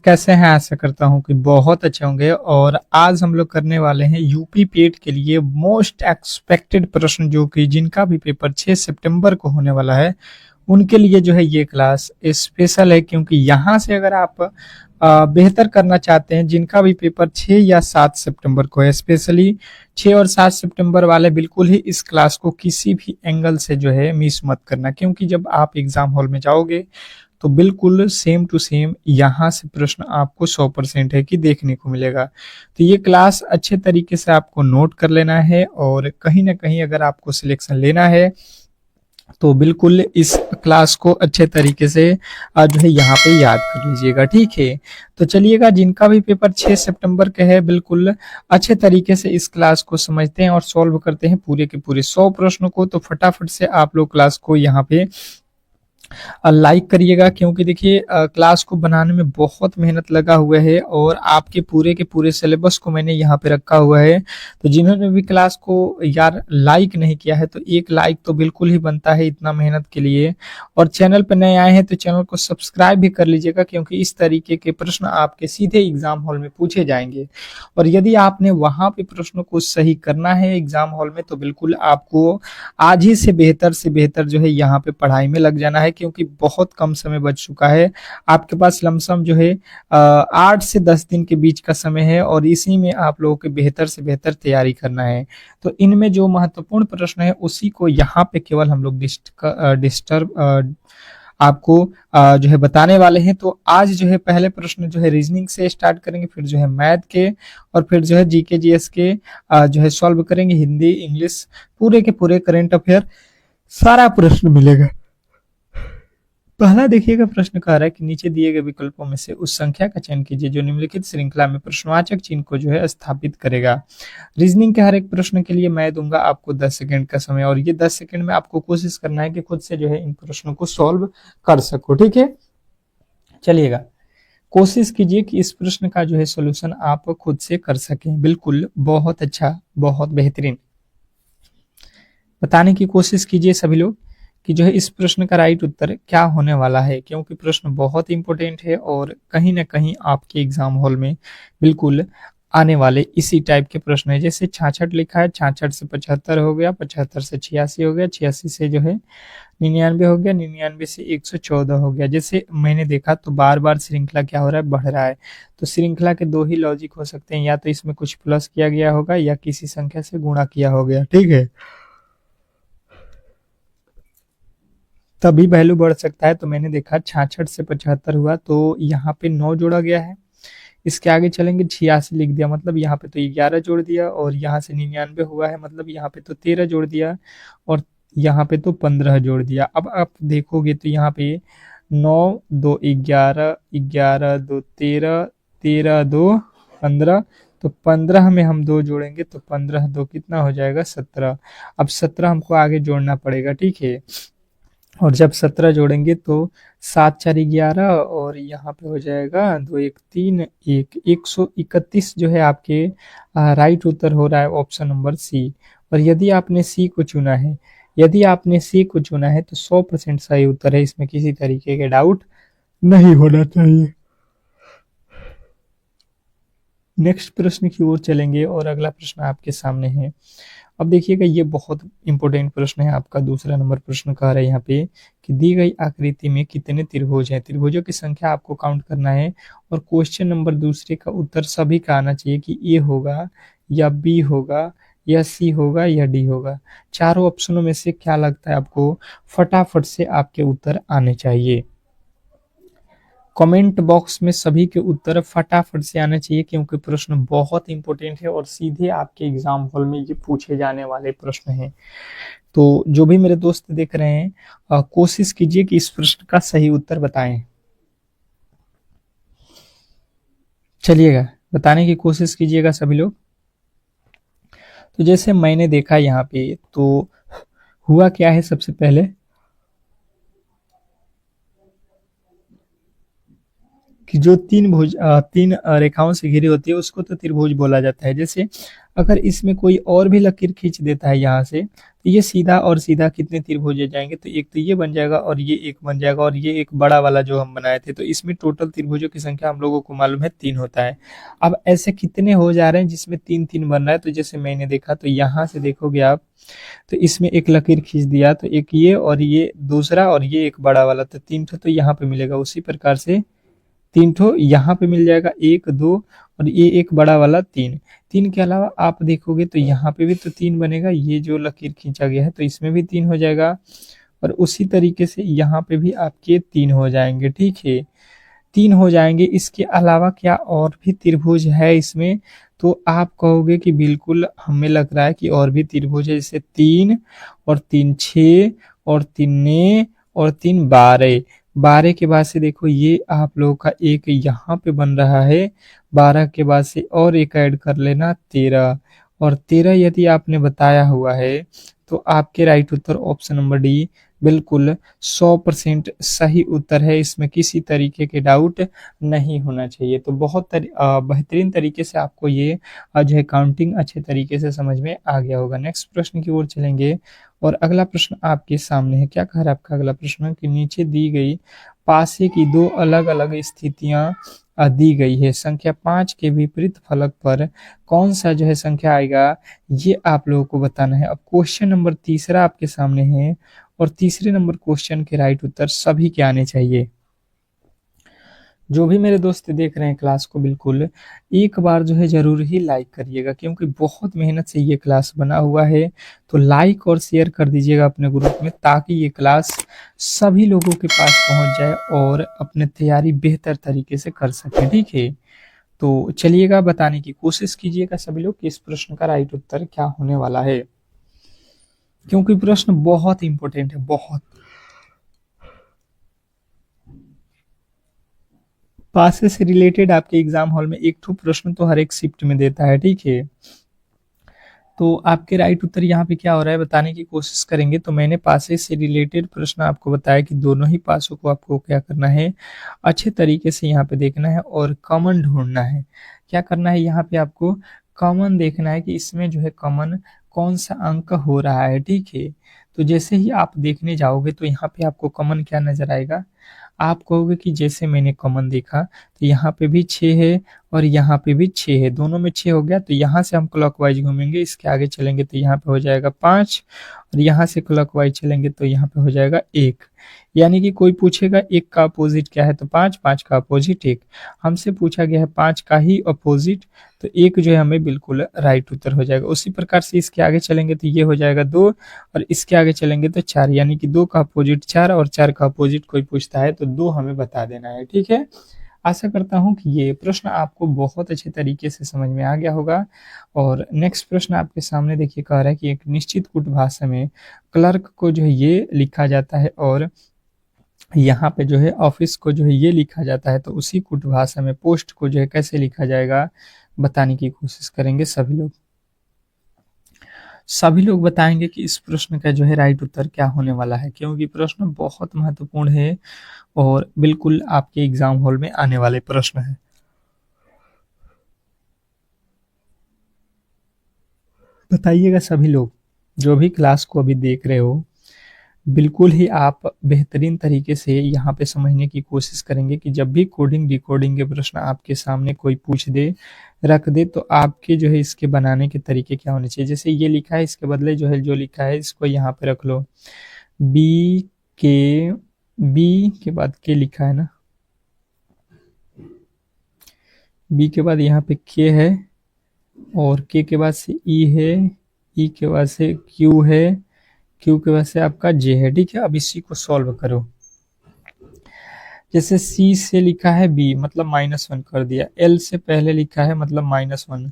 कैसे हैं? आशा करता हूँ कि बहुत अच्छे होंगे। और आज हम लोग करने वाले हैं यूपी पेट के लिए मोस्ट एक्सपेक्टेड प्रश्न, जो कि जिनका भी पेपर 6 सितंबर को होने वाला है उनके लिए जो है ये क्लास स्पेशल है। क्योंकि यहाँ से अगर आप बेहतर करना चाहते हैं, जिनका भी पेपर 6 या 7 सितंबर को है, स्पेशली 6 और 7 सितंबर वाले बिल्कुल ही इस क्लास को किसी भी एंगल से जो है मिस मत करना। क्योंकि जब आप एग्जाम हॉल में जाओगे तो बिल्कुल सेम टू सेम यहाँ से प्रश्न आपको 100% है कि देखने को मिलेगा। तो ये क्लास अच्छे तरीके से आपको नोट कर लेना है, और कहीं ना कहीं अगर आपको सिलेक्शन लेना है तो बिल्कुल इस क्लास को अच्छे तरीके से जो है यहाँ पे याद कर लीजिएगा, ठीक है। तो चलिएगा, जिनका भी पेपर 6 सितंबर के है बिल्कुल अच्छे तरीके से इस क्लास को समझते हैं और सॉल्व करते हैं पूरे के पूरे 100 प्रश्नों को। तो फटाफट से आप लोग क्लास को यहाँ पे लाइक करिएगा, क्योंकि देखिए क्लास को बनाने में बहुत मेहनत लगा हुआ है और आपके पूरे के पूरे सिलेबस को मैंने यहाँ पे रखा हुआ है। तो जिन्होंने भी क्लास को यार लाइक नहीं किया है तो एक लाइक तो बिल्कुल ही बनता है इतना मेहनत के लिए। और चैनल पर नए आए हैं तो चैनल को सब्सक्राइब भी कर लीजिएगा, क्योंकि इस तरीके के प्रश्न आपके सीधे एग्जाम हॉल में पूछे जाएंगे। और यदि आपने वहां पे प्रश्नों को सही करना है एग्जाम हॉल में, तो बिल्कुल आपको आज ही से बेहतर जो है यहाँ पे पढ़ाई में लग जाना है, क्योंकि बहुत कम समय बच चुका है। आपके पास लमसम जो है 8 से 10 दिन के बीच का समय है, और इसी में आप लोगों को बेहतर से बेहतर तैयारी करना है। तो इनमें जो महत्वपूर्ण प्रश्न है उसी को यहाँ पे केवल हम लोग डिस्टर्ब आपको जो है बताने वाले हैं। तो आज जो है पहले प्रश्न जो है रीजनिंग से स्टार्ट करेंगे, फिर जो है मैथ के, और फिर जो है जीके जीएस के जो है सॉल्व करेंगे। हिंदी, इंग्लिश, पूरे के पूरे करंट अफेयर सारा प्रश्न मिलेगा। पहला देखिएगा, प्रश्न कह रहा है कि नीचे दिए गए विकल्पों में से उस संख्या का चयन कीजिए जो निम्नलिखित श्रृंखला में प्रश्नवाचक चिन्ह को जो है स्थापित करेगा। रीजनिंग के हर एक प्रश्न के लिए मैं दूंगा आपको 10 सेकंड का समय, और ये 10 सेकंड में आपको कोशिश करना है कि खुद से जो है इन प्रश्नों को सॉल्व कर सको, ठीक है। चलिएगा, कोशिश कीजिए कि इस प्रश्न का जो है सोल्यूशन आप खुद से कर सकें। बिल्कुल बहुत अच्छा, बहुत बेहतरीन। बताने की कोशिश कीजिए सभी लोग कि जो है इस प्रश्न का राइट उत्तर क्या होने वाला है, क्योंकि प्रश्न बहुत इंपॉर्टेंट है और कहीं ना कहीं आपके एग्जाम हॉल में बिल्कुल आने वाले इसी टाइप के प्रश्न है। जैसे 66 लिखा है, 66 से 75 हो गया, 75 से 86 हो गया, 86 से जो है 99 हो गया, 99 से 114 हो गया। जैसे मैंने देखा तो बार बार श्रृंखला क्या हो रहा है, बढ़ रहा है। तो श्रृंखला के दो ही लॉजिक हो सकते हैं, या तो इसमें कुछ प्लस किया गया होगा या किसी संख्या से गुणा किया हो गया, ठीक है, तभी वैल्यू बढ़ सकता है। तो मैंने देखा 66 से 75 हुआ तो यहाँ पे 9 जोड़ा गया है। इसके आगे चलेंगे, 86 लिख दिया, मतलब यहाँ पे तो 11 जोड़ दिया, और यहाँ से 99 हुआ है, मतलब यहाँ पे तो 13 जोड़ दिया, और यहाँ पे तो 15 जोड़ दिया। अब आप देखोगे तो यहाँ पे 9 2 11, 11 2 13, 13 2 15, तो 15 में हम 2 जोड़ेंगे तो 15 2 कितना हो जाएगा, 17। अब 17 हमको आगे जोड़ना पड़ेगा, ठीक है। और जब 17 जोड़ेंगे तो 7 4 11, और यहाँ पे हो जाएगा 2 1 3 1 131 जो है आपके राइट उत्तर हो रहा है ऑप्शन नंबर सी। और यदि आपने सी को चुना है, तो 100% सही उत्तर है, इसमें किसी तरीके के डाउट नहीं होना चाहिए। नेक्स्ट प्रश्न की ओर चलेंगे, और अगला प्रश्न आपके सामने है। अब देखिएगा, ये बहुत इंपॉर्टेंट प्रश्न है आपका। दूसरा नंबर प्रश्न कह रहा है यहाँ पे कि दी गई आकृति में कितने त्रिभुज हैं। त्रिभुजों की संख्या आपको काउंट करना है, और क्वेश्चन नंबर दूसरे का उत्तर सभी का आना चाहिए कि ए होगा या बी होगा या सी होगा या डी होगा। चारों ऑप्शनों में से क्या लगता है आपको, फटाफट से आपके उत्तर आने चाहिए। कमेंट बॉक्स में सभी के उत्तर फटाफट से आने चाहिए, क्योंकि प्रश्न बहुत इंपॉर्टेंट है और सीधे आपके एग्जाम हॉल में ये पूछे जाने वाले प्रश्न हैं। तो जो भी मेरे दोस्त देख रहे हैं, कोशिश कीजिए कि इस प्रश्न का सही उत्तर बताएं। चलिएगा, बताने की कोशिश कीजिएगा सभी लोग। तो जैसे मैंने देखा यहाँ पे, तो हुआ क्या है, सबसे पहले कि जो तीन रेखाओं से घिरी होती है उसको तो त्रिभुज बोला जाता है। जैसे अगर इसमें कोई और भी लकीर खींच देता है यहाँ से, तो तो ये सीधा और सीधा कितने त्रिभुज हो जाएंगे, तो एक तो ये बन जाएगा और ये एक बन जाएगा और ये एक बड़ा वाला जो हम बनाए थे, तो इसमें टोटल त्रिभुजों की संख्या हम लोगों को मालूम है 3 होता है। अब ऐसे कितने हो जा रहे हैं जिसमें 3 3 बन रहा है, तो जैसे मैंने देखा तो यहाँ से देखोगे आप, तो इसमें एक लकीर खींच दिया, तो एक ये और ये दूसरा और ये एक बड़ा वाला, तो 3 ठो तो यहाँ पे मिलेगा। उसी प्रकार से 3 ठो यहाँ पे मिल जाएगा, 1 2 और ये एक बड़ा वाला 3। 3 के अलावा आप देखोगे तो यहाँ पे भी तो 3 बनेगा, ये जो लकीर खींचा गया है तो इसमें भी 3 हो जाएगा और उसी तरीके से यहाँ पे भी आपके 3 हो जाएंगे। ठीक है, 3 हो जाएंगे। इसके अलावा क्या और भी त्रिभुज है इसमें, तो आप कहोगे कि बिल्कुल हमें लग रहा है कि और भी त्रिभुज है, जैसे 3 और 3 6 और 3 9 और 3 12। 12 के बाद से देखो ये आप लोगों का एक यहाँ पे बन रहा है, 12 के बाद से और एक ऐड कर लेना 13, और 13 यदि आपने बताया हुआ है तो आपके राइट उत्तर ऑप्शन नंबर डी बिल्कुल 100% सही उत्तर है। इसमें किसी तरीके के डाउट नहीं होना चाहिए। तो बहुत बेहतरीन तरीके से आपको ये जो है काउंटिंग अच्छे तरीके से समझ में आ गया होगा। नेक्स्ट प्रश्न की ओर चलेंगे और अगला प्रश्न आपके सामने है। क्या कह रहा है आपका अगला प्रश्न कि नीचे दी गई पासे की दो अलग अलग स्थितियां दी गई है, संख्या 5 के विपरीत फलक पर कौन सा जो है संख्या आएगा, ये आप लोगों को बताना है। अब क्वेश्चन नंबर तीसरा आपके सामने है और तीसरे नंबर क्वेश्चन के राइट उत्तर सभी के आने चाहिए। जो भी मेरे दोस्त देख रहे हैं क्लास को, बिल्कुल एक बार जो है जरूर ही लाइक करिएगा, क्योंकि बहुत मेहनत से ये क्लास बना हुआ है। तो लाइक और शेयर कर दीजिएगा अपने ग्रुप में, ताकि ये क्लास सभी लोगों के पास पहुंच जाए और अपने तैयारी बेहतर तरीके से कर सके। ठीक है, तो चलिएगा बताने की कोशिश कीजिएगा सभी लोग कि इस प्रश्न का राइट उत्तर क्या होने वाला है, क्योंकि प्रश्न बहुत इंपॉर्टेंट है। बहुत पासे से रिलेटेड आपके एग्जाम हॉल में एक ठो प्रश्न तो हर एक शिफ्ट में देता है। ठीक है, तो आपके राइट उत्तर यहाँ पे क्या हो रहा है बताने की कोशिश करेंगे। तो मैंने पासे से रिलेटेड प्रश्न आपको बताया कि दोनों ही पासों को आपको क्या करना है, अच्छे तरीके से यहाँ पे देखना है और कॉमन ढूंढना है। क्या करना है, यहाँ पे आपको कॉमन देखना है कि इसमें जो है कॉमन कौन सा अंक हो रहा है। ठीक है, तो जैसे ही आप देखने जाओगे तो यहाँ पे आपको कॉमन क्या नजर आएगा, आप कहोगे कि जैसे मैंने कॉमन देखा तो यहाँ पे भी 6 है और यहाँ पे भी 6 है, दोनों में 6 हो गया। तो यहाँ से हम क्लॉकवाइज घूमेंगे, इसके आगे चलेंगे तो यहाँ पे हो जाएगा 5 और यहाँ से क्लॉकवाइज चलेंगे तो यहाँ पे हो जाएगा 1। यानी कि कोई पूछेगा 1 का अपोजिट क्या है, तो 5, 5 का अपोजिट 1। हमसे पूछा गया है 5 का ही अपोजिट, तो 1 जो है हमें बिल्कुल राइट उत्तर हो जाएगा। उसी प्रकार से इसके आगे चलेंगे तो ये हो जाएगा 2 और इसके आगे चलेंगे तो 4, यानी कि 2 का अपोजिट 4 और 4 का अपोजिट कोई पूछता है तो 2 हमें बता देना है। ठीक है, आशा करता हूं कि ये प्रश्न आपको बहुत अच्छे तरीके से समझ में आ गया होगा। और नेक्स्ट प्रश्न आपके सामने देखिए, कह रहा है कि एक निश्चित कूट भाषा में क्लर्क को जो है ये लिखा जाता है और यहाँ पे जो है ऑफिस को जो है ये लिखा जाता है, तो उसी कूट भाषा में पोस्ट को जो है कैसे लिखा जाएगा बताने की कोशिश करेंगे सभी लोग। सभी लोग बताएंगे कि इस प्रश्न का जो है राइट उत्तर क्या होने वाला है, क्योंकि प्रश्न बहुत महत्वपूर्ण है और बिल्कुल आपके एग्जाम हॉल में आने वाले प्रश्न है। बताइएगा सभी लोग, जो भी क्लास को अभी देख रहे हो, बिल्कुल ही आप बेहतरीन तरीके से यहाँ पे समझने की कोशिश करेंगे कि जब भी कोडिंग डिकोडिंग के प्रश्न आपके सामने कोई पूछ दे, रख दे, तो आपके जो है इसके बनाने के तरीके क्या होने चाहिए। जैसे ये लिखा है, इसके बदले जो है जो लिखा है इसको यहाँ पे रख लो। बी के, बी के बाद के लिखा है ना, बी के बाद यहाँ पे के है और के बाद से ई है, ई के बाद से क्यू है, क्यू के बाद से आपका जे है। ठीक है, अब इसी को सॉल्व करो। जैसे सी से लिखा है बी, मतलब -1 कर दिया। एल से पहले लिखा है मतलब -1।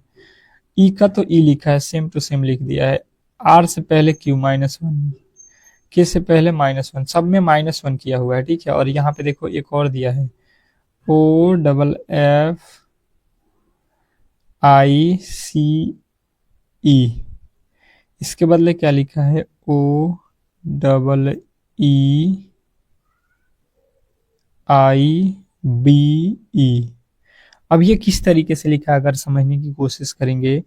ई का तो ई लिखा है, सेम टू सेम लिख दिया है। आर से पहले क्यू -1, के से पहले -1, सब में -1 किया हुआ है। ठीक है, और यहाँ पे देखो एक और दिया है, ओ डबल एफ आई सी ई, इसके बदले क्या लिखा है, ओ डबल ई आई बी ई। अब ये किस तरीके से लिखा है, अगर समझने की कोशिश करेंगे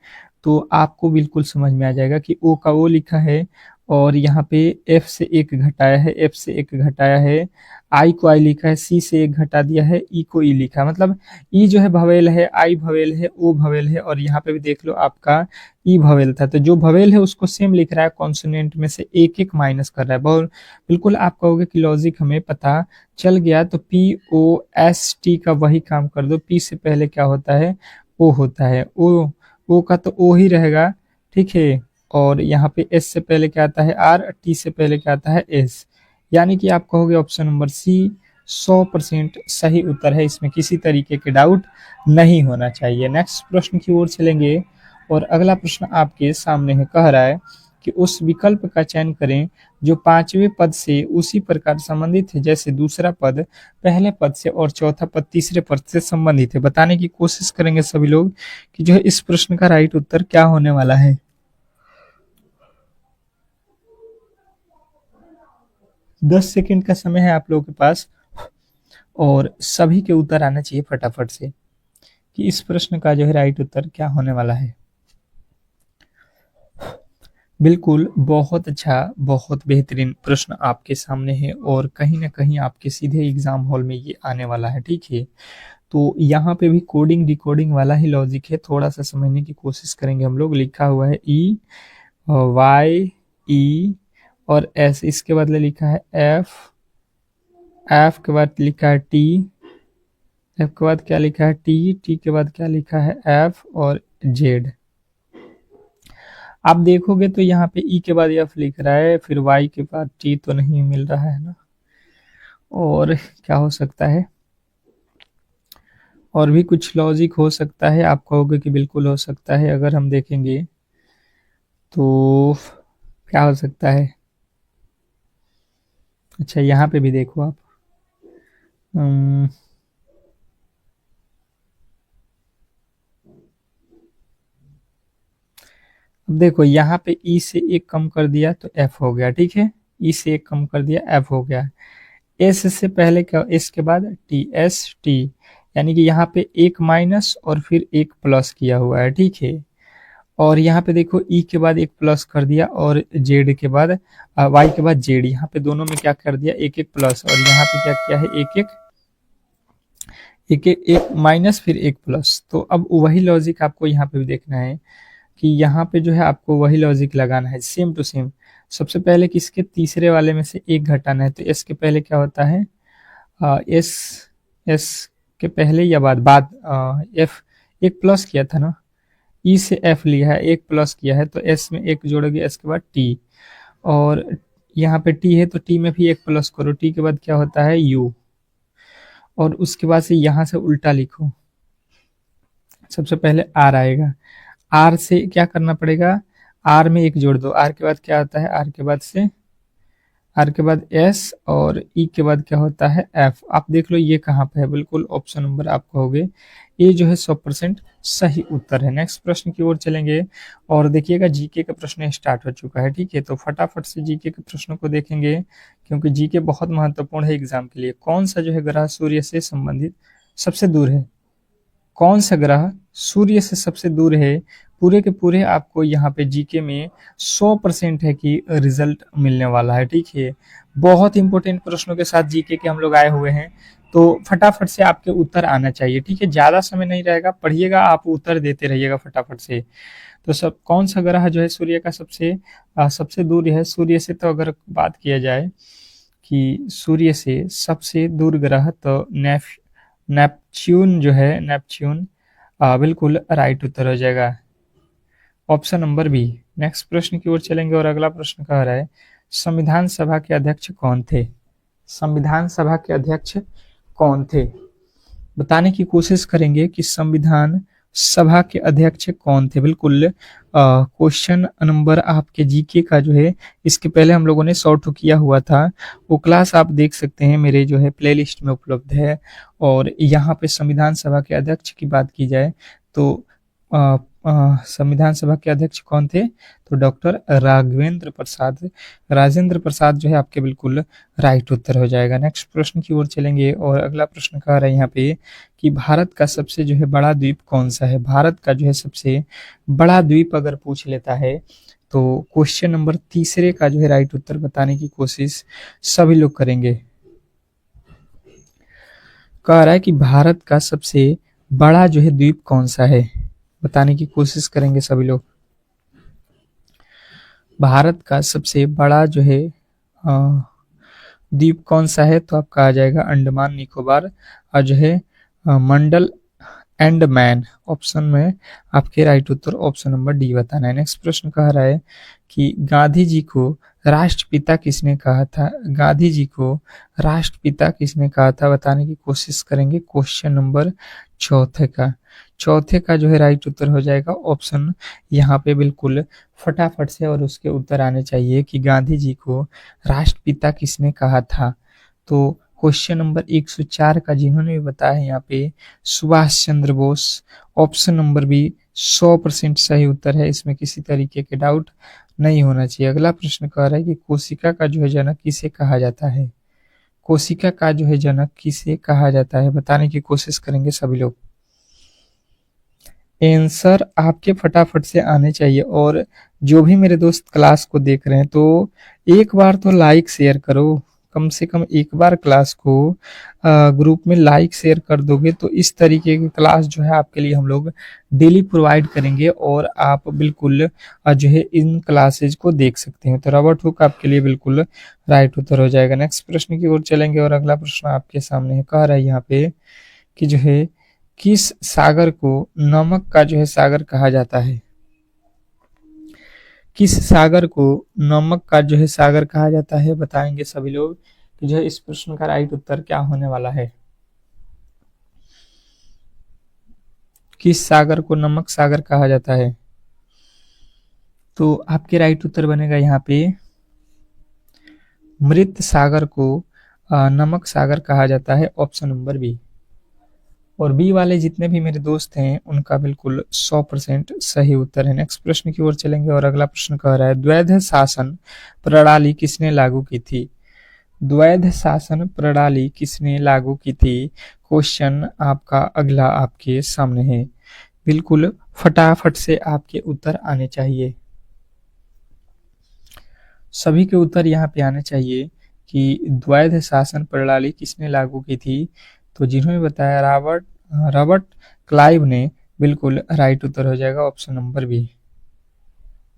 तो आपको बिल्कुल समझ में आ जाएगा कि ओ का ओ लिखा है और यहाँ पे एफ से एक घटाया है, एफ से एक घटाया है, आई को आई लिखा है, सी से एक घटा दिया है, ई को ई लिखा है। मतलब ई जो है भवेल है, आई भवेल है, ओ भवेल है, और यहाँ पे भी देख लो आपका ई भवेल था। तो जो भवेल है उसको सेम लिख रहा है, कॉन्सोनेंट में से एक एक माइनस कर रहा है। बहुत बिल्कुल आप कहोगे कि लॉजिक हमें पता चल गया, तो पी ओ एस टी का वही काम कर दो। पी से पहले क्या होता है, ओ होता है, ओ का तो ओ ही रहेगा, ठीक है। और यहाँ पे एस से पहले क्या आता है, आर, टी से पहले क्या आता है, एस। यानी कि आप कहोगे ऑप्शन नंबर सी 100% सही उत्तर है, इसमें किसी तरीके के डाउट नहीं होना चाहिए। नेक्स्ट प्रश्न की ओर चलेंगे और अगला प्रश्न आपके सामने है, कह रहा है कि उस विकल्प का चयन करें जो पांचवें पद से उसी प्रकार संबंधित है जैसे दूसरा पद पहले पद से और चौथा पद तीसरे पद से संबंधित है। बताने की कोशिश करेंगे सभी लोग कि जो है इस प्रश्न का राइट उत्तर क्या होने वाला है। 10 सेकंड का समय है आप लोगों के पास और सभी के उत्तर आना चाहिए फटाफट से कि इस प्रश्न का जो है राइट उत्तर क्या होने वाला है। बिल्कुल, बहुत अच्छा, बहुत बेहतरीन प्रश्न आपके सामने है और कहीं ना कहीं आपके सीधे एग्जाम हॉल में ये आने वाला है, ठीक है। तो यहाँ पे भी कोडिंग डिकोडिंग वाला ही लॉजिक है, थोड़ा सा समझने की कोशिश करेंगे हम लोग। लिखा हुआ है ई वाई ई और एस, इसके बदले लिखा है एफ, एफ के बाद लिखा है टी, एफ के बाद क्या लिखा है टी, टी के बाद क्या लिखा है एफ और जेड। आप देखोगे तो यहाँ पे ई के बाद एफ लिख रहा है, फिर वाई के बाद टी तो नहीं मिल रहा है ना, और क्या हो सकता है, और भी कुछ लॉजिक हो सकता है। आप कहोगे कि बिल्कुल हो सकता है, अगर हम देखेंगे तो क्या हो सकता है। अच्छा यहाँ पे भी देखो आप, अब देखो यहाँ पे ई से एक कम कर दिया तो एफ हो गया, ठीक है। ई से एक कम कर दिया, एफ हो गया। एस से पहले क्या, एस के बाद टी, एस टी, यानी कि यहाँ पे एक माइनस और फिर एक प्लस किया हुआ है, ठीक है। और यहाँ पे देखो ई के बाद एक प्लस कर दिया और जेड के बाद वाई के बाद जेड, यहाँ पे दोनों में क्या कर दिया, एक एक प्लस, और यहाँ पे क्या किया है, एक एक एक एक, एक माइनस फिर एक प्लस। तो अब वही लॉजिक आपको यहाँ पे भी देखना है कि यहाँ पे जो है आपको वही लॉजिक लगाना है, सेम टू सेम। सबसे पहले किसके, तीसरे वाले में से एक घटाना है, तो एस के पहले क्या होता है, एस, एस के पहले या बाद एफ, एक प्लस किया था ना, ई से एफ लिया है, एक प्लस किया है, तो एस में एक जोड़ोगे, एस के बाद टी, और यहाँ पे टी है तो टी में भी एक प्लस करो, टी के बाद क्या होता है यू, और उसके बाद से यहाँ से उल्टा लिखो। सबसे पहले आर आएगा, आर से क्या करना पड़ेगा, आर में एक जोड़ दो, आर के बाद क्या आता है, आर के बाद से आर के बाद एस और ई के बाद क्या होता है एफ। आप देख लो ये कहाँ पे है, बिल्कुल ऑप्शन नंबर आप कहोगे ये जो है 100% सही उत्तर है। नेक्स्ट प्रश्न की ओर चलेंगे और देखिएगा जीके का प्रश्न स्टार्ट हो चुका है, ठीक है। तो फटाफट से जीके के प्रश्नों को देखेंगे क्योंकि जीके बहुत महत्वपूर्ण है एग्जाम के लिए। कौन सा जो है ग्रह सूर्य से संबंधित सबसे दूर है, कौन सा ग्रह सूर्य से सबसे दूर है, पूरे के पूरे आपको यहाँ पे जीके में 100% है कि रिजल्ट मिलने वाला है, ठीक है। बहुत इंपॉर्टेंट प्रश्नों के साथ जीके के हम लोग आए हुए हैं, तो फटाफट से आपके उत्तर आना चाहिए, ठीक है। ज्यादा समय नहीं रहेगा, पढ़िएगा, आप उत्तर देते रहिएगा फटाफट से। तो सब कौन सा ग्रह जो है सूर्य का सबसे दूर है, सूर्य से तो अगर बात किया जाए कि सूर्य से सबसे दूर ग्रह तो नेपच्यून जो है, नेपच्यून बिल्कुल राइट उत्तर हो जाएगा, ऑप्शन नंबर बी। नेक्स्ट प्रश्न की ओर चलेंगे और अगला प्रश्न कह रहा है संविधान सभा के अध्यक्ष कौन थे, संविधान सभा के अध्यक्ष कौन थे। बताने की कोशिश करेंगे कि संविधान सभा के अध्यक्ष कौन थे। बिल्कुल क्वेश्चन नंबर आपके जीके का जो है इसके पहले हम लोगों ने शॉर्ट किया हुआ था, वो क्लास आप देख सकते हैं मेरे जो है प्लेलिस्ट में उपलब्ध है। और यहाँ पे संविधान सभा के अध्यक्ष की बात की जाए तो संविधान सभा के अध्यक्ष कौन थे, तो डॉक्टर राजेंद्र प्रसाद जो है आपके बिल्कुल राइट उत्तर हो जाएगा। नेक्स्ट प्रश्न की ओर चलेंगे और अगला प्रश्न कह रहा है यहाँ पे कि भारत का सबसे जो है बड़ा द्वीप कौन सा है। भारत का जो है सबसे बड़ा द्वीप अगर पूछ लेता है तो क्वेश्चन नंबर तीसरे का जो है राइट उत्तर बताने की कोशिश सभी लोग करेंगे। कह रहा है कि भारत का सबसे बड़ा जो है द्वीप कौन सा है, बताने की कोशिश करेंगे सभी लोग। भारत का सबसे बड़ा जो है द्वीप कौन सा है, तो आपका आ जाएगा अंडमान निकोबार और जो है मंडल एंडमैन। ऑप्शन में आपके राइट उत्तर ऑप्शन नंबर डी बताना है। नेक्स्ट प्रश्न कह रहा है कि गांधी जी को राष्ट्रपिता किसने कहा था, गांधी जी को राष्ट्रपिता किसने कहा था, बताने की कोशिश करेंगे। क्वेश्चन नंबर चौथे का जो है राइट उत्तर हो जाएगा ऑप्शन यहाँ पे बिल्कुल फटाफट से, और उसके उत्तर आने चाहिए कि गांधी जी को राष्ट्रपिता किसने कहा था। तो क्वेश्चन नंबर 104 का जिन्होंने भी बताया है यहाँ पे Subhash Chandra Bose. Option number B 100% सही उत्तर है, इसमें किसी तरीके के डाउट नहीं होना चाहिए। अगला प्रश्न कह रहा है कि कोशिका का जो है जनक किसे कहा जाता है, कोशिका का जो है जनक किसे कहा जाता है, बताने की कोशिश करेंगे सभी लोग। आंसर आपके फटाफट से आने चाहिए, और जो भी मेरे दोस्त क्लास को देख रहे हैं तो एक बार तो लाइक शेयर करो, कम से कम एक बार क्लास को ग्रुप में लाइक शेयर कर दोगे तो इस तरीके की क्लास जो है आपके लिए हम लोग डेली प्रोवाइड करेंगे, और आप बिल्कुल जो है इन क्लासेज को देख सकते हैं। तो रबर्ट हुक आपके लिए बिल्कुल राइट उत्तर हो जाएगा। नेक्स्ट प्रश्न की ओर चलेंगे, और अगला प्रश्न आपके सामने है। कह रहा है यहाँ पे कि जो है किस सागर को नमक का जो है सागर कहा जाता है, किस सागर को नमक का जो है सागर कहा जाता है, बताएंगे सभी लोग कि जो है इस प्रश्न का राइट उत्तर क्या होने वाला है। किस सागर को नमक सागर कहा जाता है, तो आपके राइट उत्तर बनेगा यहाँ पे मृत सागर को नमक सागर कहा जाता है, ऑप्शन नंबर बी। और बी वाले जितने भी मेरे दोस्त हैं उनका बिल्कुल 100% सही उत्तर है। नेक्स्ट प्रश्न की ओर चलेंगे, और अगला प्रश्न कह रहा है द्वैध शासन प्रणाली किसने लागू की थी, द्वैध शासन प्रणाली किसने लागू की थी। क्वेश्चन आपका अगला आपके सामने है, बिल्कुल फटाफट से आपके उत्तर आने चाहिए, सभी के उत्तर यहाँ पे आने चाहिए कि द्वैध शासन प्रणाली किसने लागू की थी। तो जिन्होंने बताया रॉबर्ट क्लाइव ने, बिल्कुल राइट उत्तर हो जाएगा ऑप्शन नंबर बी।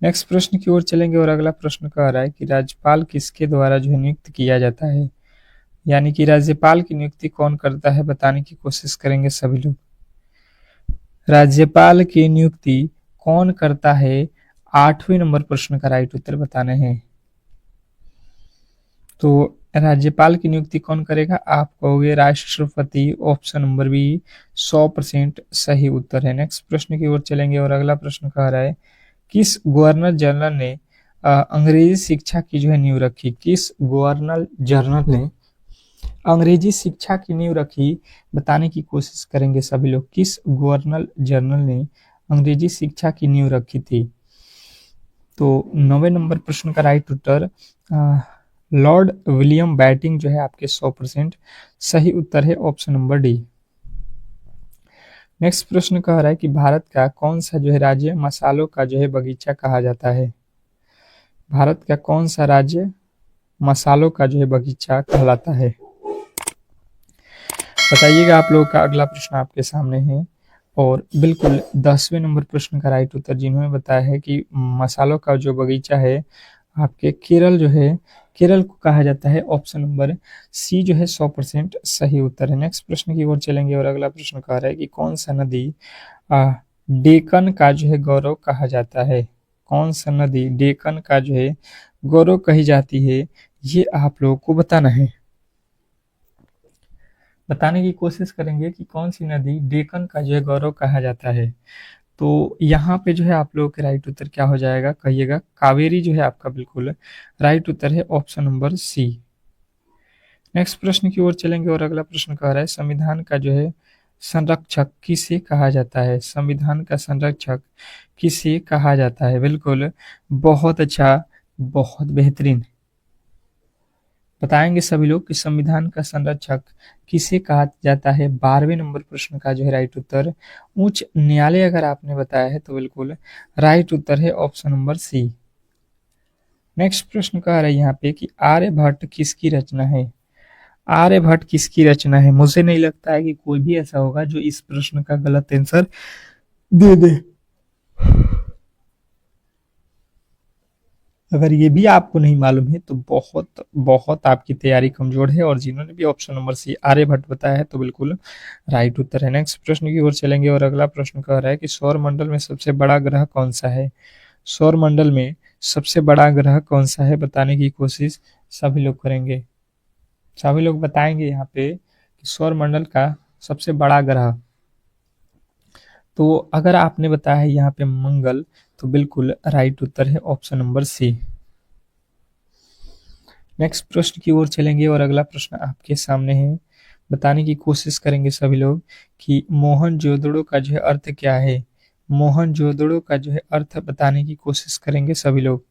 नेक्स्ट प्रश्न की ओर चलेंगे, और अगला प्रश्न कह रहा है कि राज्यपाल किसके द्वारा जो है नियुक्त किया जाता है, यानी कि राज्यपाल की नियुक्ति कौन करता है, बताने की कोशिश करेंगे सभी लोग। राज्यपाल की नियुक्ति कौन करता है, 8वें नंबर प्रश्न का राइट उत्तर बताना है। तो राज्यपाल की नियुक्ति कौन करेगा, आप कहोगे राष्ट्रपति, ऑप्शन नंबर बी 100% सही उत्तर है। नेक्स्ट प्रश्न की ओर चलेंगे, और अगला प्रश्न कह रहा है किस गवर्नर जनरल ने अंग्रेजी शिक्षा की जो है नींव रखी, किस गवर्नर जनरल ने अंग्रेजी शिक्षा की नींव रखी, बताने की कोशिश करेंगे सभी लोग। किस गवर्नर जनरल ने अंग्रेजी शिक्षा की नींव रखी थी, तो 9वें नंबर प्रश्न का राइट उत्तर लॉर्ड विलियम बैटिंग जो है आपके 100% सही उत्तर है, ऑप्शन नंबर डी। नेक्स्ट प्रश्न कह रहा है कि भारत का कौन सा जो है राज्य मसालों का जो है बगीचा कहा जाता है, भारत का कौन सा राज्य मसालों का जो है बगीचा कहलाता है, बताइएगा। आप लोगों का अगला प्रश्न आपके सामने है, और बिल्कुल 10वें नंबर प्रश्न का राइट उत्तर जिन्होंने बताया है कि मसालों का जो बगीचा है आपके केरल जो है, केरल को कहा जाता है, ऑप्शन नंबर सी जो है 100% सही उत्तर है। नेक्स्ट प्रश्न की ओर चलेंगे, और अगला प्रश्न कह रहा है कि कौन सा नदी डेक्कन का जो है गौरव कहा जाता है, कौन सा नदी डेक्कन का जो है गौरव कही जाती है, ये आप लोगों को बताना है, बताने की कोशिश करेंगे कि कौन सी नदी डेक्कन का जो है गौरव कहा जाता है। तो यहाँ पे जो है आप लोगों के राइट उत्तर क्या हो जाएगा, कहिएगा। कावेरी जो है आपका बिल्कुल राइट उत्तर है, ऑप्शन नंबर सी। नेक्स्ट प्रश्न की ओर चलेंगे, और अगला प्रश्न कह रहा है संविधान का जो है संरक्षक किसे कहा जाता है, संविधान का संरक्षक किसे कहा जाता है, बिल्कुल बहुत अच्छा, बहुत बेहतरीन, बताएंगे सभी लोग कि संविधान का संरक्षक किसे कहा जाता है। 12वें नंबर प्रश्न का जो है राइट उत्तर उच्च न्यायालय अगर आपने बताया है तो बिल्कुल राइट उत्तर है, ऑप्शन नंबर सी। नेक्स्ट प्रश्न कह रहा है यहाँ पे कि आर्यभट्ट किसकी रचना है। आर्यभट्ट किसकी रचना है। मुझे नहीं लगता है कि कोई भी ऐसा होगा जो इस प्रश्न का गलत आंसर दे दे। अगर ये भी आपको नहीं मालूम है तो बहुत बहुत आपकी तैयारी कमजोर है, और जिन्होंने भी ऑप्शन नंबर सी आर्यभट्ट बताया है तो बिल्कुल राइट उत्तर है। नेक्स्ट प्रश्न की ओर चलेंगे और अगला प्रश्न कह रहा है कि सौर मंडल में सबसे बड़ा ग्रह कौन सा है। सौर मंडल में सबसे बड़ा ग्रह कौन सा है बताने की कोशिश सभी लोग करेंगे। सभी लोग बताएंगे यहाँ पे कि सौर मंडल का सबसे बड़ा ग्रह। तो अगर आपने बताया है यहाँ पे मंगल, तो बिल्कुल राइट उत्तर है ऑप्शन नंबर सी। नेक्स्ट प्रश्न की ओर चलेंगे और अगला प्रश्न आपके सामने है। बताने की कोशिश करेंगे सभी लोग कि मोहनजोदड़ो का जो है अर्थ क्या है। मोहनजोदड़ो का जो है अर्थ बताने की कोशिश करेंगे सभी लोग।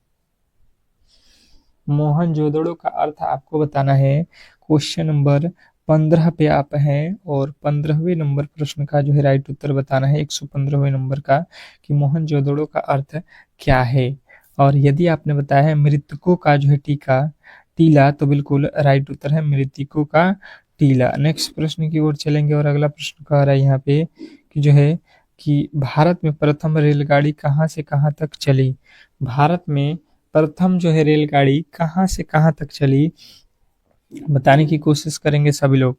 मोहनजोदड़ो का अर्थ आपको बताना है। क्वेश्चन नंबर 15 पे आप हैं और 15वें नंबर प्रश्न का जो है राइट उत्तर बताना है 115वें नंबर का, कि मोहनजोदड़ो का अर्थ क्या है। और यदि आपने बताया है मृतकों का जो है टीला, तो बिल्कुल राइट उत्तर है मृतकों का टीला। नेक्स्ट प्रश्न की ओर चलेंगे और अगला प्रश्न कह रहा है यहाँ पे कि जो है कि भारत में प्रथम रेलगाड़ी कहाँ से कहाँ तक चली। भारत में प्रथम जो है रेलगाड़ी कहाँ से कहाँ तक चली बताने की कोशिश करेंगे सभी लोग।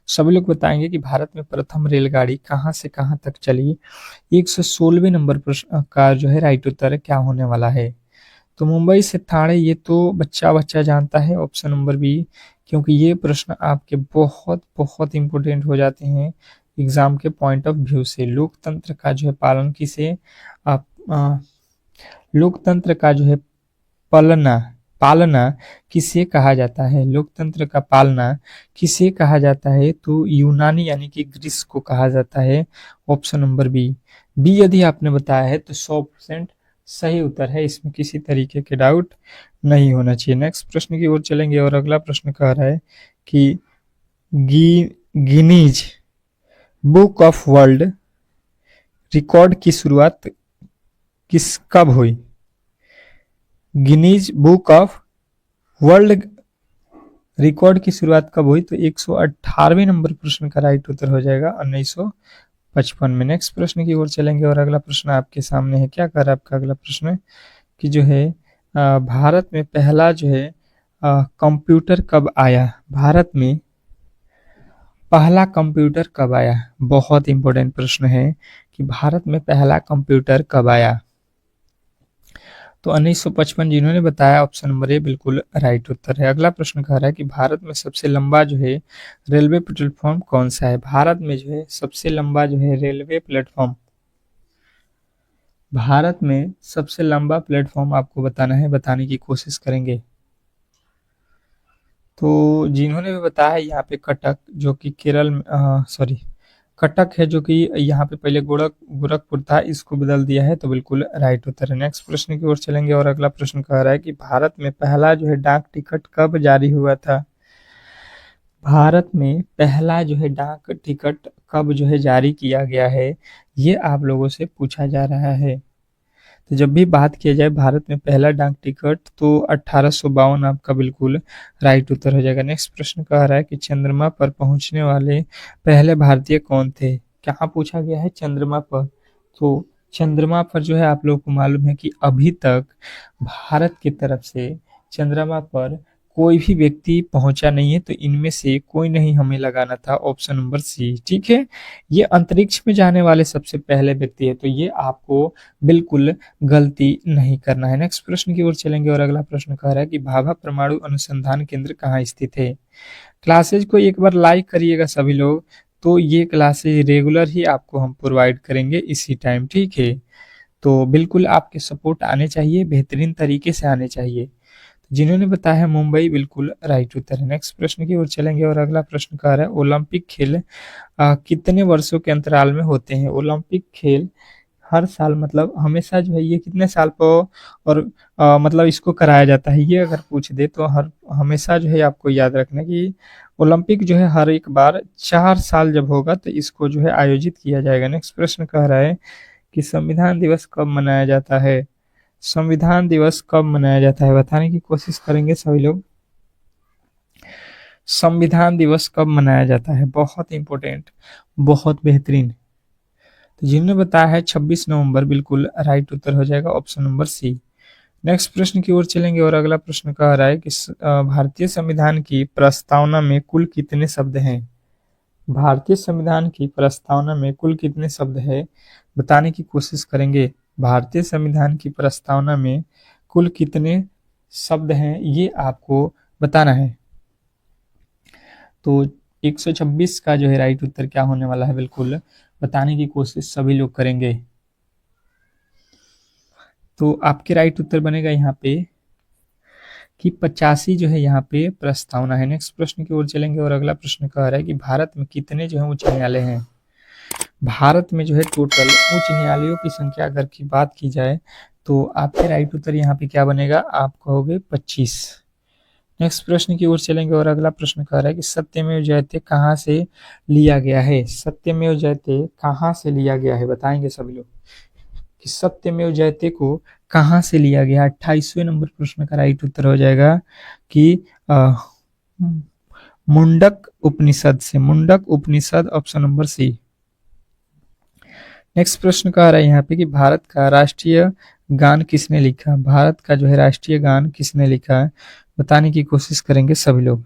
सभी लोग बताएंगे कि भारत में प्रथम रेलगाड़ी कहाँ से कहाँ तक चली। 116वें नंबर प्रश्न का जो है राइट उत्तर क्या होने वाला है। तो मुंबई से ठाणे, ये तो बच्चा बच्चा जानता है ऑप्शन नंबर बी, क्योंकि ये प्रश्न आपके बहुत बहुत इंपॉर्टेंट हो जाते हैं एग्जाम के पॉइंट ऑफ व्यू से। लोकतंत्र का जो है पालन किसे आप लोकतंत्र का जो है पालना पालना किसे कहा जाता है। लोकतंत्र का पालना किसे कहा जाता है, तो यूनानी यानी कि ग्रीस को कहा जाता है ऑप्शन नंबर बी। बी यदि आपने बताया है तो 100% सही उत्तर है, इसमें किसी तरीके के डाउट नहीं होना चाहिए। नेक्स्ट प्रश्न की ओर चलेंगे और अगला प्रश्न कह रहा है कि Guinness book of world record की शुरुआत कब हुई। Guinness book of world record की शुरुआत कब हुई, तो 118वें नंबर प्रश्न का राइट उत्तर हो जाएगा 1955 में। नेक्स्ट प्रश्न की ओर चलेंगे और अगला प्रश्न आपके सामने है। क्या कर आपका अगला प्रश्न कि जो है भारत में पहला जो है कंप्यूटर कब आया। भारत में पहला कंप्यूटर कब आया, बहुत इंपॉर्टेंट प्रश्न है कि भारत में पहला कंप्यूटर कब आया। तो 1955 जिन्होंने बताया ऑप्शन नंबर ए बिल्कुल राइट उत्तर है। अगला प्रश्न कह रहा है कि भारत में सबसे लंबा जो है रेलवे प्लेटफॉर्म कौन सा है। भारत में जो है सबसे लंबा जो है रेलवे प्लेटफॉर्म, भारत में सबसे लंबा प्लेटफॉर्म आपको बताना है, बताने की कोशिश करेंगे। तो जिन्होंने भी बताया यहाँ पे कटक, जो कि केरल में सॉरी कटक है, जो कि यहाँ पे पहले गोरखपुर था, इसको बदल दिया है, तो बिल्कुल राइट उत्तर है। नेक्स्ट प्रश्न की ओर चलेंगे और अगला प्रश्न कह रहा है कि भारत में पहला जो है डाक टिकट कब जारी हुआ था। भारत में पहला जो है डाक टिकट कब जो है जारी किया गया है, ये आप लोगों से पूछा जा रहा है। तो जब भी बात किया जाए भारत में पहला डाक टिकट, तो 1852 आपका बिल्कुल राइट उत्तर हो जाएगा। नेक्स्ट प्रश्न कह रहा है कि चंद्रमा पर पहुंचने वाले पहले भारतीय कौन थे। क्या पूछा गया है चंद्रमा पर, तो चंद्रमा पर जो है आप लोगों को मालूम है कि अभी तक भारत की तरफ से चंद्रमा पर कोई भी व्यक्ति पहुंचा नहीं है, तो इनमें से कोई नहीं हमें लगाना था ऑप्शन नंबर सी। ठीक है, ये अंतरिक्ष में जाने वाले सबसे पहले व्यक्ति है, तो ये आपको बिल्कुल गलती नहीं करना है। नेक्स्ट प्रश्न की ओर चलेंगे और अगला प्रश्न कह रहा है कि भाभा परमाणु अनुसंधान केंद्र कहाँ स्थित है। क्लासेज को एक बार लाइक करिएगा सभी लोग, तो ये क्लासेज रेगुलर ही आपको हम प्रोवाइड करेंगे इसी टाइम। ठीक है, तो बिल्कुल आपके सपोर्ट आने चाहिए, बेहतरीन तरीके से आने चाहिए। जिन्होंने बताया है मुंबई, बिल्कुल राइट उत्तर है। नेक्स्ट प्रश्न की ओर चलेंगे और अगला प्रश्न कह रहा है ओलंपिक खेल कितने वर्षों के अंतराल में होते हैं। ओलंपिक खेल हर साल, मतलब हमेशा जो है ये कितने साल पर और मतलब इसको कराया जाता है, ये अगर पूछ दे तो हर हमेशा जो है आपको याद रखना कि ओलंपिक जो है हर एक बार 4 साल जब होगा तो इसको जो है आयोजित किया जाएगा। नेक्स्ट प्रश्न कह रहा है कि संविधान दिवस कब मनाया जाता है। संविधान दिवस कब मनाया जाता है, बताने की कोशिश करेंगे सभी लोग। संविधान दिवस कब मनाया जाता है, बहुत इंपॉर्टेंट, बहुत बेहतरीन। तो जिन्होंने बताया है 26 नवंबर, बिल्कुल राइट उत्तर हो जाएगा ऑप्शन नंबर सी। नेक्स्ट प्रश्न की ओर चलेंगे और अगला प्रश्न कह रहा है कि भारतीय संविधान की प्रस्तावना में कुल कितने शब्द हैं। भारतीय संविधान की प्रस्तावना में कुल कितने शब्द है, बताने की कोशिश करेंगे। भारतीय संविधान की प्रस्तावना में कुल कितने शब्द हैं, ये आपको बताना है। तो 126 का जो है राइट उत्तर क्या होने वाला है, बिल्कुल बताने की कोशिश सभी लोग करेंगे। तो आपके राइट उत्तर बनेगा यहाँ पे कि 85 जो है यहाँ पे प्रस्तावना है। नेक्स्ट प्रश्न की ओर चलेंगे और अगला प्रश्न कह रहा है कि भारत में कितने जो है उच्च न्यायालय हैं। भारत में जो है टोटल उच्च न्यायालयों की संख्या अगर की बात की जाए तो आपके राइट उत्तर यहाँ पे क्या बनेगा, आप कहोगे 25। नेक्स्ट प्रश्न की ओर चलेंगे और अगला प्रश्न कह रहा है कि सत्यमेव जयते कहाँ से लिया गया है। सत्यमेव जयते कहाँ से लिया गया है, बताएंगे सभी लोग कि सत्यमेव जयते को कहाँ से लिया गया। 28वें नंबर प्रश्न का राइट उत्तर हो जाएगा कि मुंडक उपनिषद से। मुंडक उपनिषद ऑप्शन नंबर सी। नेक्स्ट प्रश्न कह रहा है यहाँ पे कि भारत का राष्ट्रीय गान किसने लिखा। भारत का जो है राष्ट्रीय गान किसने लिखा है, बताने की कोशिश करेंगे सभी लोग।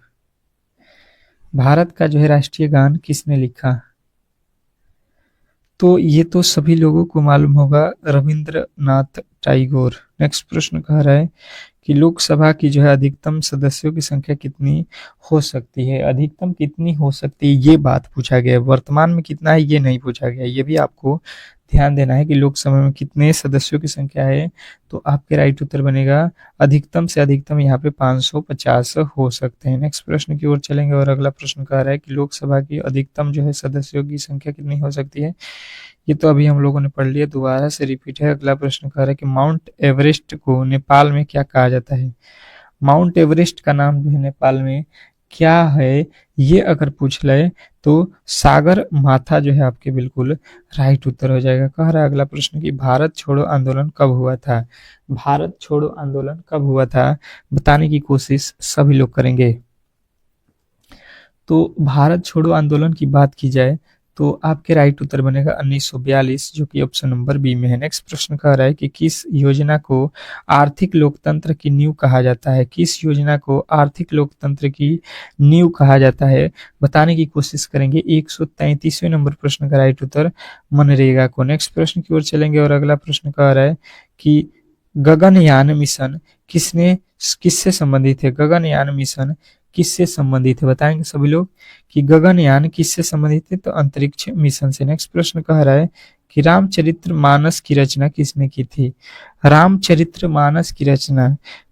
भारत का जो है राष्ट्रीय गान किसने लिखा, तो ये तो सभी लोगों को मालूम होगा, रविंद्रनाथ टैगोर। नेक्स्ट प्रश्न कह रहा है कि लोकसभा की जो है अधिकतम सदस्यों की संख्या कितनी हो सकती है। अधिकतम कितनी हो सकती है ये बात पूछा गया है, वर्तमान में कितना है ये नहीं पूछा गया। ये भी आपको ध्यान देना है कि लोकसभा में कितने सदस्यों की संख्या है। तो आपके राइट उत्तर बनेगा अधिकतम से अधिकतम यहाँ पे 550 हो सकते हैं। नेक्स्ट प्रश्न की ओर चलेंगे और अगला प्रश्न कह रहा है कि लोकसभा की अधिकतम जो है सदस्यों की संख्या कितनी हो सकती है। ये तो अभी हम लोगों ने पढ़ लिया, दोबारा से रिपीट है। अगला प्रश्न कह रहा है कि माउंट एवरेस्ट को नेपाल में क्या कहा जाता है। माउंट एवरेस्ट का नाम जो है नेपाल में क्या है, ये अगर पूछ ले तो सागर माथा जो है आपके बिल्कुल राइट उत्तर हो जाएगा। कह रहा है अगला प्रश्न कि भारत छोड़ो आंदोलन कब हुआ था। भारत छोड़ो आंदोलन कब हुआ था, बताने की कोशिश सभी लोग करेंगे। तो भारत छोड़ो आंदोलन की बात की जाए तो आपके राइट उत्तर बनेगा 1942, जो कि ऑप्शन नंबर बी में है। नेक्स्ट प्रश्न कह रहा है कि किस योजना को आर्थिक लोकतंत्र की नींव कहा जाता है। किस योजना को आर्थिक लोकतंत्र की नींव कहा जाता है, बताने की कोशिश करेंगे। 133वें नंबर प्रश्न का राइट उत्तर मनरेगा को। नेक्स्ट प्रश्न की ओर चलेंगे और अगला प्रश्न कह रहा है कि गगनयान मिशन किससे संबंधित है। गगनयान मिशन किससे संबंधित है, बताएंगे सभी लोग कि गगनयान किससे संबंधित है, तो अंतरिक्ष मिशन से। नेक्स्ट प्रश्न कह रहा है कि रामचरितमानस की रचना किसने की थी। रामचरितमानस की रचना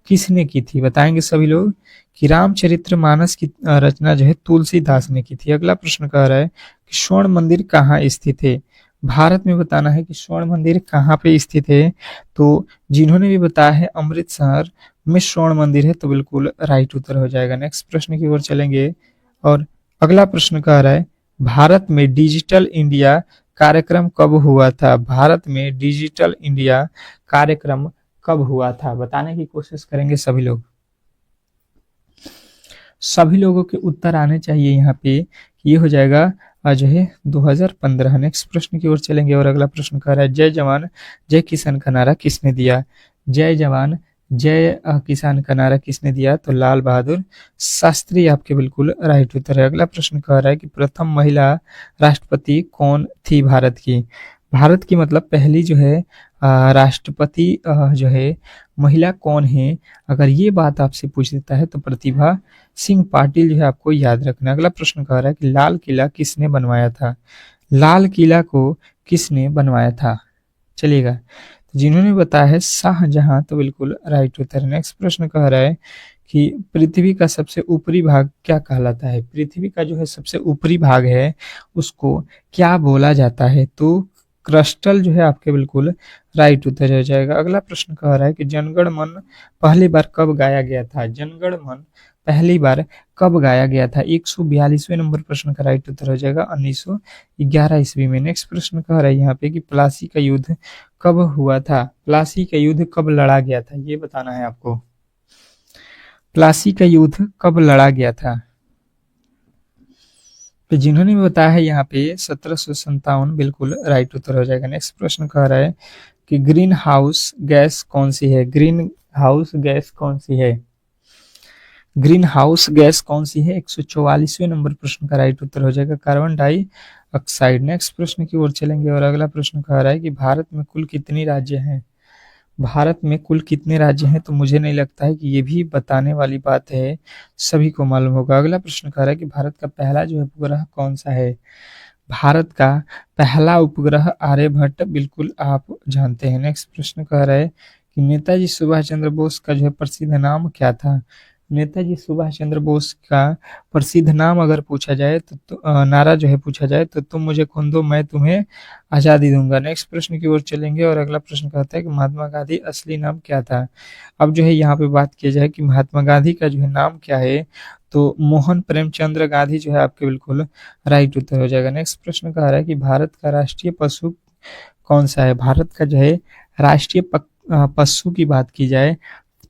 किसने की थी, बताएंगे सभी लोग कि रामचरितमानस की रचना जो है तुलसीदास ने की थी। अगला प्रश्न कह रहा है कि स्वर्ण मंदिर कहाँ स्थित है। भारत में बताना है कि स्वर्ण मंदिर कहाँ पे स्थित है। तो जिन्होंने भी बताया है अमृतसर में स्वर्ण मंदिर है, तो बिल्कुल राइट उत्तर हो जाएगा। नेक्स्ट प्रश्न की ओर चलेंगे और अगला प्रश्न कह रहा है भारत में डिजिटल इंडिया कार्यक्रम कब हुआ था। भारत में डिजिटल इंडिया कार्यक्रम कब हुआ था, बताने की कोशिश करेंगे सभी लोग। सभी लोगों के उत्तर आने चाहिए यहाँ पे। ये हो जाएगा जो है 2015। नेक्स्ट प्रश्न की ओर चलेंगे और अगला प्रश्न कह रहा है जय जवान जय किसान का नारा किसने दिया। जय जवान जय किसान का नारा किसने दिया, तो लाल बहादुर शास्त्री आपके बिल्कुल राइट उत्तर है। अगला प्रश्न कह रहा है कि प्रथम महिला राष्ट्रपति कौन थी भारत की। भारत की मतलब पहली जो है राष्ट्रपति जो है महिला कौन है, अगर ये बात आपसे पूछ देता है तो प्रतिभा सिंह पाटिल जो है आपको याद रखना। अगला प्रश्न कह रहा है कि लाल किला किसने बनवाया था। लाल किला को किसने बनवाया था, चलिएगा जिन्होंने बताया है शाहजहां, तो बिल्कुल राइट उत्तर। नेक्स्ट प्रश्न कह रहा है कि पृथ्वी का सबसे ऊपरी भाग क्या कहलाता है। पृथ्वी का जो है सबसे ऊपरी भाग है उसको क्या बोला जाता है, तो क्रस्टल जो है आपके बिल्कुल राइट उत्तर हो जाएगा। अगला प्रश्न कह रहा है कि जनगण मन पहली बार कब गाया गया था। जनगण मन पहली बार कब गाया गया था। 142वें नंबर प्रश्न का राइट उत्तर हो जाएगा 1911 ईस्वी में। नेक्स्ट प्रश्न कह रहा है यहाँ पे कि प्लासी का युद्ध कब हुआ था? प्लासी का युद्ध कब लड़ा गया था, ये बताना है आपको। प्लासी का युद्ध कब लड़ा गया था? तो जिन्होंने भी बताया है यहाँ पे 1757 बिल्कुल राइट उत्तर हो जाएगा। नेक्स्ट प्रश्न कह रहा है कि ग्रीन हाउस गैस कौन सी है? ग्रीन हाउस गैस कौन सी है? ग्रीन हाउस गैस कौन सी है? 144वें नंबर प्रश्न का राइट उत्तर हो जाएगा कार्बन डाई ऑक्साइड। नेक्स्ट प्रश्न की ओर चलेंगे और अगला प्रश्न कह रहा है कि भारत में कुल कितनी राज्य हैं? भारत में कुल कितने राज्य हैं? तो मुझे नहीं लगता है कि ये भी बताने वाली बात है, सभी को मालूम होगा। अगला प्रश्न कह रहा है कि भारत का पहला जो है उपग्रह कौन सा है? भारत का पहला उपग्रह आर्यभट्ट, बिल्कुल आप जानते हैं। नेक्स्ट प्रश्न कह रहा है कि नेताजी सुभाष चंद्र बोस का जो है प्रसिद्ध नाम क्या था? नेताजी सुभाष चंद्र बोस का प्रसिद्ध नाम अगर पूछा जाए तो नारा जो है पूछा जाए तो तुम मुझे खून दो मैं तुम्हें आज़ादी दूंगा। नेक्स्ट प्रश्न की ओर चलेंगे और अगला प्रश्न कहता है कि महात्मा गांधी असली नाम क्या था? अब जो है यहाँ पे बात की जाए कि महात्मा गांधी का जो है नाम क्या है, तो मोहन प्रेमचंद्र गांधी जो है आपके बिल्कुल राइट उत्तर हो जाएगा। नेक्स्ट प्रश्न कह रहा है कि भारत का राष्ट्रीय पशु कौन सा है? भारत का जो है राष्ट्रीय पशु की बात की जाए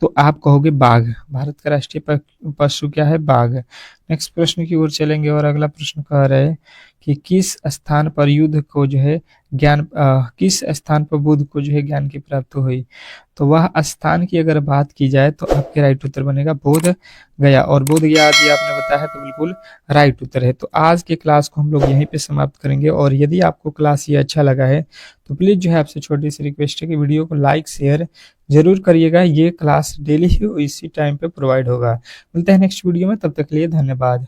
तो आप कहोगे बाघ। भारत का राष्ट्रीय पशु क्या है? बाघ। नेक्स्ट प्रश्न की ओर चलेंगे और अगला प्रश्न कह रहे हैं कि किस स्थान पर युद्ध को जो है किस स्थान पर बुद्ध को जो है ज्ञान की प्राप्ति हुई? तो वह स्थान की अगर बात की जाए तो आपके राइट उत्तर बनेगा बोध गया, और बोध गया यदि आपने बताया है तो बिल्कुल राइट उत्तर है। तो आज के क्लास को हम लोग यहीं पे समाप्त करेंगे, और यदि आपको क्लास ये अच्छा लगा है तो प्लीज़ जो है आपसे छोटी सी रिक्वेस्ट है कि वीडियो को लाइक शेयर जरूर करिएगा। ये क्लास डेली ही इसी टाइम पे प्रोवाइड होगा। मिलते हैं नेक्स्ट वीडियो में, तब तक के लिए धन्यवाद।